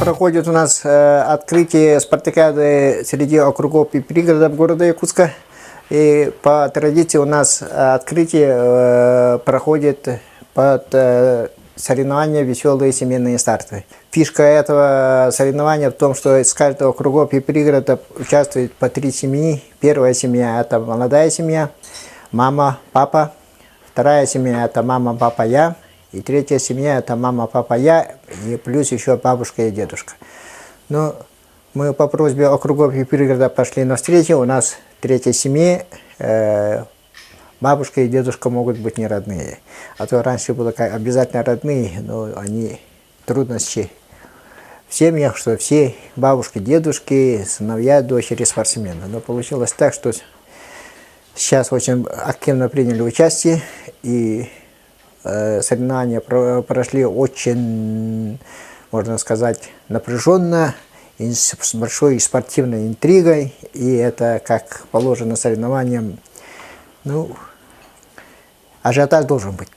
проходит у нас открытие спартакиады среди округов и пригородов города Якутска. И по традиции у нас открытие проходит под соревнования «Веселые семейные старты». Фишка этого соревнования в том, что из каждого округов и пригородов участвует по 3 семьи. Первая семья – это молодая семья, мама, папа. Вторая семья – это мама, папа, я. И третья семья – это мама, папа, я, и плюс еще бабушка и дедушка. Но мы по просьбе округов и пригородов пошли навстречу. У нас в третьей семье бабушка и дедушка могут быть не родные. А то раньше было как обязательно родные, но они трудности в семьях, что все бабушки, дедушки, сыновья, дочери спортсмены. Но получилось так, что сейчас очень активно приняли участие, и соревнования прошли очень, можно сказать, напряженно, с большой спортивной интригой, и это, как положено соревнованиям, ну, ажиотаж должен быть.